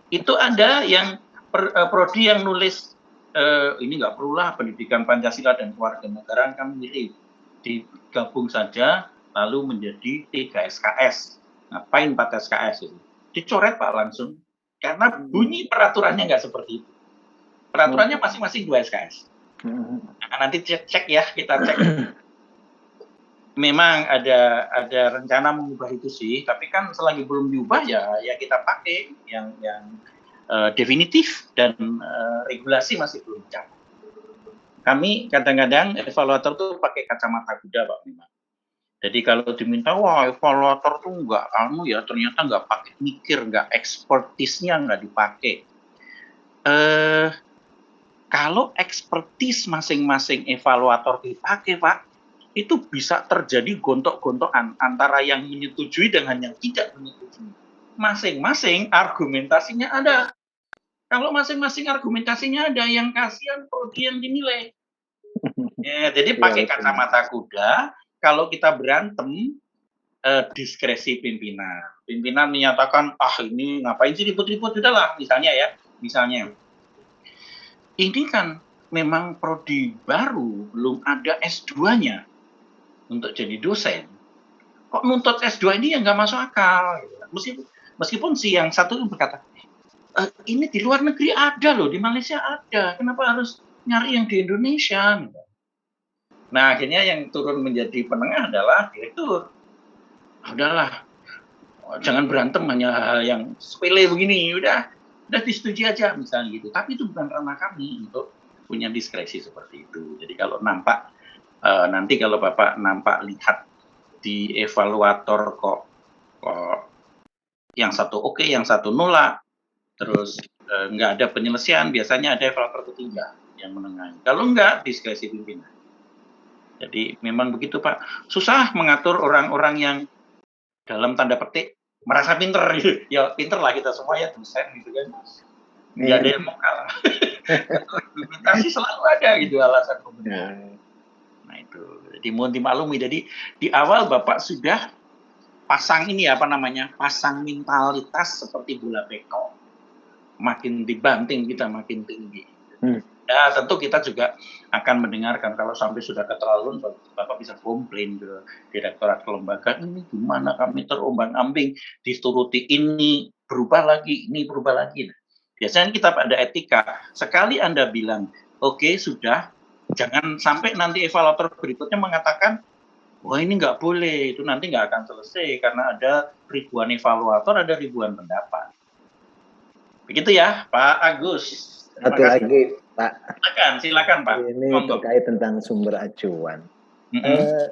Itu ada yang prodi yang nulis ini nggak perlulah pendidikan Pancasila dan kewarganegaraan kan mirip, digabung saja lalu menjadi 3 SKS. Ngapain 4 SKS itu? Dicoret Pak langsung karena bunyi peraturannya nggak seperti itu. Peraturannya masing-masing 2 SKS. Nah, nanti cek ya, kita cek. Memang ada rencana mengubah itu sih, tapi kan selagi belum diubah ya kita pakai yang definitif dan regulasi masih belum dicapai. Kami kadang-kadang evaluator tuh pakai kacamata kuda Pak memang. Jadi kalau diminta wah evaluator tuh ternyata nggak pakai mikir, nggak expertise-nya nggak dipakai. Kalau expertise masing-masing evaluator dipakai Pak, itu bisa terjadi gontok-gontokan antara yang menyetujui dengan yang tidak menyetujui. Masing-masing argumentasinya ada. Kalau masing-masing argumentasinya ada, yang kasihan prodi yang dinilai. Ya, jadi pakai kacamata kuda, kalau kita berantem, diskresi pimpinan. Pimpinan menyatakan, ini ngapain sih ribut-ribut, udahlah, misalnya. Ini kan memang prodi baru, belum ada S2-nya. Untuk jadi dosen, kok nuntut S2 ini yang nggak masuk akal. Meskipun si yang satu berkata, ini di luar negeri ada loh, di Malaysia ada, kenapa harus nyari yang di Indonesia? Nah akhirnya yang turun menjadi penengah adalah direktur. Udahlah, jangan berantem hanya hal yang sepele begini, udah disetujui aja misalnya gitu. Tapi itu bukan ranah kami untuk punya diskresi seperti itu. Jadi kalau nampak nanti kalau Bapak nampak lihat di evaluator kok yang satu oke, yang satu nolak, terus nggak ada penyelesaian, biasanya ada evaluator ketiga yang menengahi. Kalau nggak, diskresi pimpinan. Jadi memang begitu Pak. Susah mengatur orang-orang yang dalam tanda petik merasa pinter. Ya pinter lah kita semua ya, dosen gitu kan. Nggak ada yang mau kalah. Argumentasi selalu ada gitu alasan kebenaran. Nah itu, jadi mohon dimaklumi. Jadi di awal Bapak sudah pasang pasang mentalitas seperti bola beko. Makin dibanting kita makin tinggi. Ya, tentu kita juga akan mendengarkan kalau sampai sudah keterlaluan, Bapak bisa komplain ke Direktorat Kelembagaan, ini gimana kami terombang-ambing, dituruti ini berubah lagi, ini berubah lagi. Biasanya kita ada etika. Sekali Anda bilang, oke, sudah, jangan sampai nanti evaluator berikutnya mengatakan, wah ini nggak boleh, itu nanti nggak akan selesai karena ada ribuan evaluator, ada ribuan pendapat. Begitu ya, Pak Agus. Satu lagi, Pak. Silakan Pak. Ini terkait tentang sumber acuan.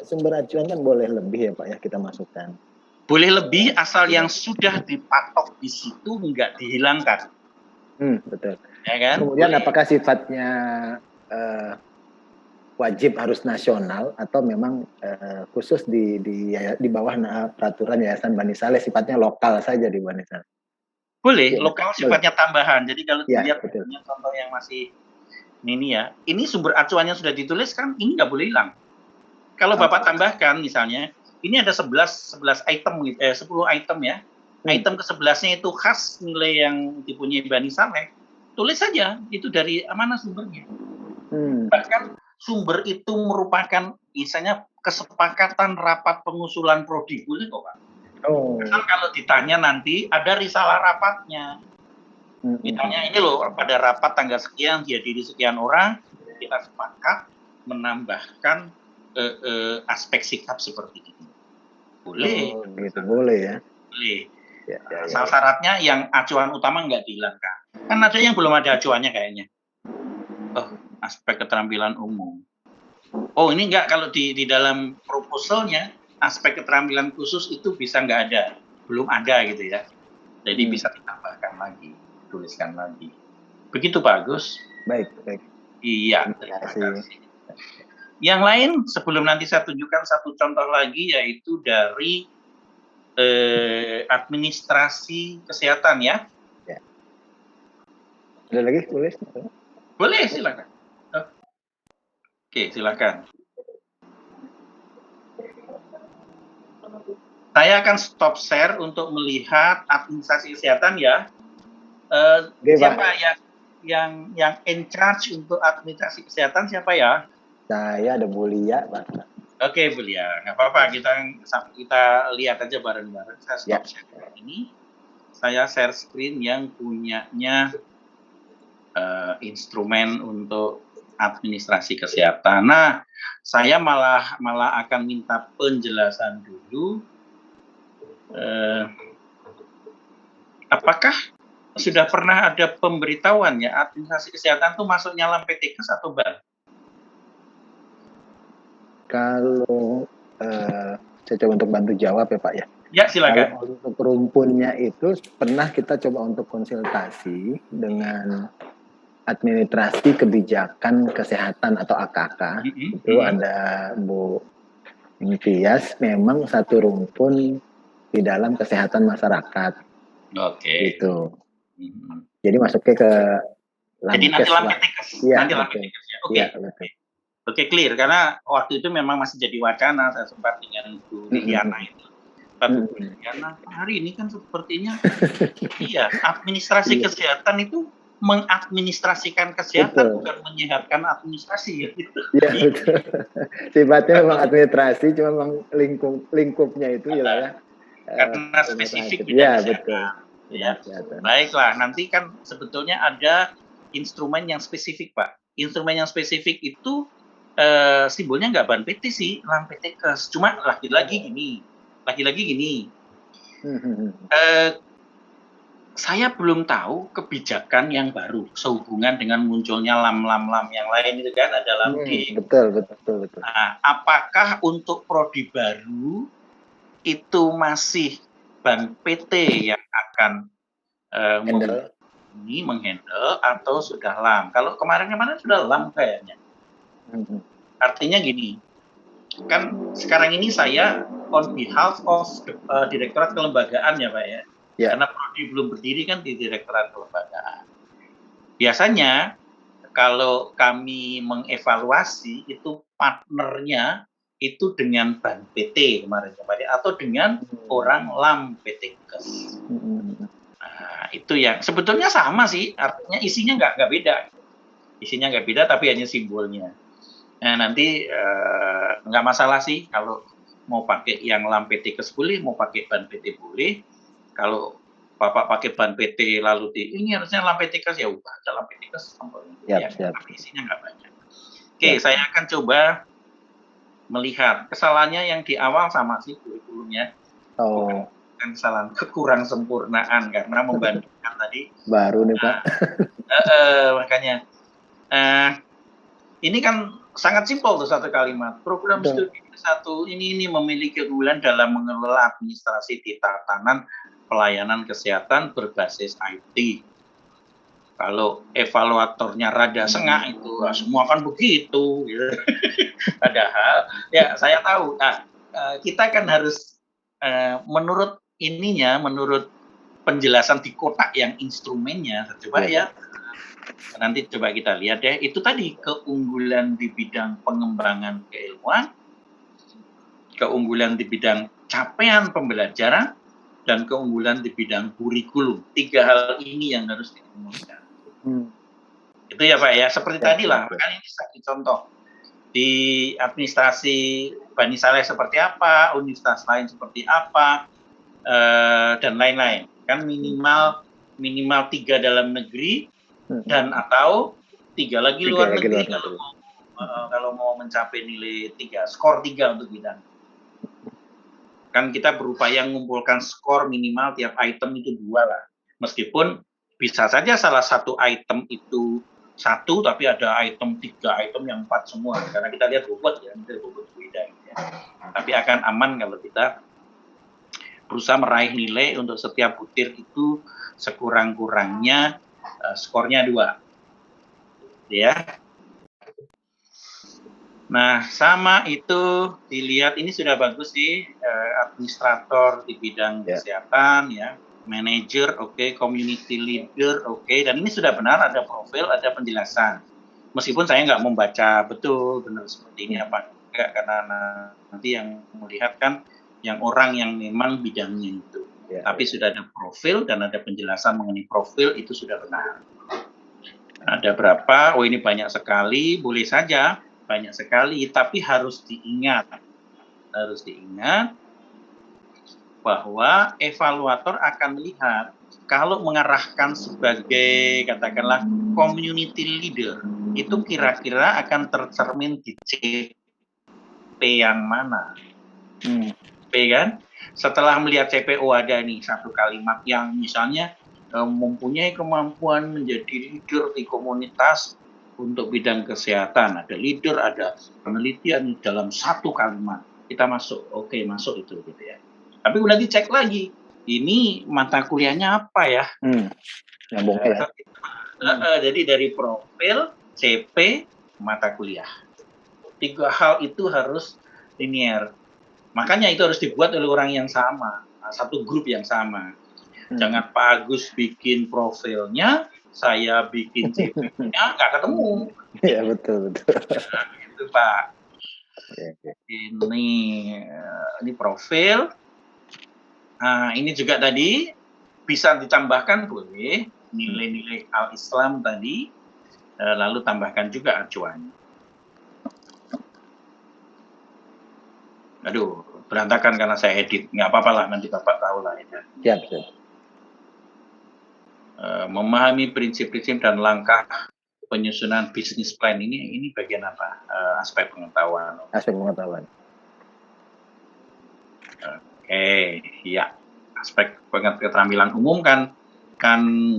Sumber acuan kan boleh lebih ya Pak ya kita masukkan. Boleh lebih asal yang sudah dipatok di situ nggak dihilangkan. Betul. Ya kan? Kemudian apakah sifatnya wajib harus nasional atau memang khusus di bawah peraturan Yayasan Bani Saleh sifatnya lokal saja di Bani Saleh? Boleh, lokal sifatnya tambahan. Jadi kalau dilihat betul. contoh yang masih ini ya, ini sumber acuannya sudah ditulis kan, ini nggak boleh hilang. Kalau Bapak tambahkan misalnya, ini ada 11 item, 10 item ya. Item ke-11-nya itu khas nilai yang dipunyai Bani Saleh. Tulis saja, itu dari mana sumbernya. Bahkan sumber itu merupakan misalnya kesepakatan rapat pengusulan prodi, boleh kok Pak. Kalau ditanya nanti ada risalah rapatnya. Misalnya ini loh, pada rapat tanggal sekian dihadiri sekian orang, kita sepakat menambahkan aspek sikap seperti ini. Boleh. Gitu boleh ya. Boleh. Salah syaratnya yang acuan utama nggak dihilangkan. Kan ada yang belum ada acuannya kayaknya. Aspek keterampilan umum. Ini enggak, kalau di dalam proposalnya aspek keterampilan khusus itu bisa nggak ada, belum ada gitu ya. Jadi bisa ditambahkan lagi, tuliskan lagi. Begitu Pak Agus. Baik. Iya, terima kasih. Yang lain sebelum nanti saya tunjukkan satu contoh lagi yaitu dari administrasi kesehatan ya. Ada lagi boleh? Boleh, silakan. Oke, silakan. Saya akan stop share untuk melihat administrasi kesehatan ya. Siapa yang in charge untuk administrasi kesehatan siapa ya? Saya ada Bulia, Pak. Oke, Bulia, nggak apa-apa, kita lihat aja bareng-bareng. Saya stop share ini. Saya share screen yang punyanya instrumen untuk administrasi kesehatan. Nah, saya malah akan minta penjelasan dulu. Apakah sudah pernah ada pemberitahuan ya administrasi kesehatan itu masuknya LAM PTKes atau BAN? Kalau saya coba untuk bantu jawab ya Pak ya. Ya, silakan. Kalau untuk rumpunnya itu pernah kita coba untuk konsultasi dengan administrasi kebijakan kesehatan atau AKK. Itu ada Bu Imtiaz, memang satu rumpun di dalam kesehatan masyarakat. Oke. Gitu. Jadi masuknya ke jadi nanti LAM PTKes. Nanti LAM PTKes ya. Oke. Ya, betul. Oke, clear. Karena waktu itu memang masih jadi wacana, saya sempat dengan Bu Liliana itu. Bu Liliana, hari ini kan sepertinya, iya, administrasi kesehatan itu mengadministrasikan kesehatan, bukan menyehatkan administrasi. Gitu. Iya, betul. Sifatnya memang administrasi, cuma memang lingkupnya itu ya. Karena spesifik bidang kesehatan. Betul. Ya. Baiklah, nanti kan sebetulnya ada instrumen yang spesifik, Pak. Instrumen yang spesifik itu simbolnya nggak BAN PT sih, LAM PTKes. Cuma lagi-lagi gini. Saya belum tahu kebijakan yang baru sehubungan dengan munculnya LAM yang lain itu kan ada LAM D. Betul. Nah, apakah untuk prodi baru itu masih BAN PT yang akan menghandle atau sudah LAM? Kalau kemarin sudah LAM kayaknya. Artinya gini, kan sekarang ini saya on behalf of Direktorat Kelembagaan ya Pak ya. Karena prodi belum berdiri kan di Direktorat Kelembagaan. Biasanya kalau kami mengevaluasi itu partnernya itu dengan BAN PT kemarin atau dengan orang LAM PTKes. Nah, itu yang sebetulnya sama sih, artinya isinya nggak beda. isinya nggak beda tapi hanya simbolnya. Nah nanti nggak masalah sih kalau mau pakai yang lam PT-Kes boleh, mau pakai ban PT boleh. Kalau Bapak pakai ban PT lalu ini harusnya lam PT-Kes, ya udah ada lam PT-Kes ya, tapi isinya nggak banyak. Oke, saya akan coba melihat kesalahannya yang di awal sama sih kurikulumnya. Kesalahan kekurang sempurnaan karena membandingkan tadi. Baru nih Pak. Makanya ini kan sangat simpel tuh satu kalimat. Program studi satu ini memiliki keunggulan dalam mengelola administrasi tatanan pelayanan kesehatan berbasis IT. Kalau evaluatornya rada sengak itu semua kan begitu. Gitu. Padahal ya saya tahu. Nah, kita kan harus menurut penjelasan di kotak yang instrumennya, coba ya. Nanti coba kita lihat ya, itu tadi keunggulan di bidang pengembangan keilmuan, keunggulan di bidang capaian pembelajaran, dan keunggulan di bidang kurikulum. 3 hal ini yang harus dirumuskan. Itu ya Pak ya, seperti tadi lah, makanya ini satu contoh. Di administrasi Bani Saleh seperti apa, universitas lain seperti apa, dan lain-lain. Kan minimal 3 dalam negeri, dan atau 3 lagi luar negeri kalau mau mencapai nilai 3, skor 3 untuk bidang. Kan kita berupaya mengumpulkan skor minimal tiap item itu 2 lah. Meskipun bisa saja salah satu item itu 1, tapi ada item 3, item yang 4 semua. Karena kita lihat bobot ya, itu bobot beda. Ya. Tapi akan aman kalau kita berusaha meraih nilai untuk setiap butir itu sekurang-kurangnya skornya 2. Ya. Nah, sama itu dilihat ini sudah bagus sih, administrator di bidang kesehatan ya, manager oke, community leader oke, dan ini sudah benar ada profil, ada penjelasan. Meskipun saya nggak membaca betul benar seperti ini apa enggak, karena nanti yang melihat kan yang orang yang memang bidangnya itu. Tapi sudah ada profil dan ada penjelasan mengenai profil itu sudah benar. Ada berapa? Oh ini banyak sekali, boleh saja banyak sekali, tapi harus diingat bahwa evaluator akan melihat kalau mengarahkan sebagai katakanlah community leader itu kira-kira akan tercermin di CP yang mana. CP kan? Setelah melihat CPO ada nih satu kalimat yang misalnya mempunyai kemampuan menjadi leader di komunitas untuk bidang kesehatan, ada leader, ada penelitian dalam satu kalimat, kita masuk, oke masuk itu gitu ya. Tapi udah dicek lagi, ini mata kuliahnya apa ya? Jadi dari profil, CP, mata kuliah, 3 hal itu harus linear. Makanya itu harus dibuat oleh orang yang sama, satu grup yang sama. Jangan Pak Agus bikin profilnya, saya bikin CP-nya, nggak ketemu. Iya betul. Nah, gitu Pak. Ini profil. Nah, ini juga tadi bisa ditambahkan boleh nilai-nilai al-Islam tadi, lalu tambahkan juga acuan. Aduh, berantakan karena saya edit, nggak apa-apa lah, nanti Bapak tahu lah ya. Siap. Memahami prinsip-prinsip dan langkah penyusunan bisnis plan ini bagian apa? Aspek pengetahuan. Oke, ya. Aspek keterampilan umum kan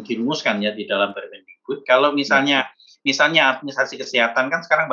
dirumuskan ya di dalam Permendikbud. Kalau misalnya administrasi kesehatan kan sekarang banyak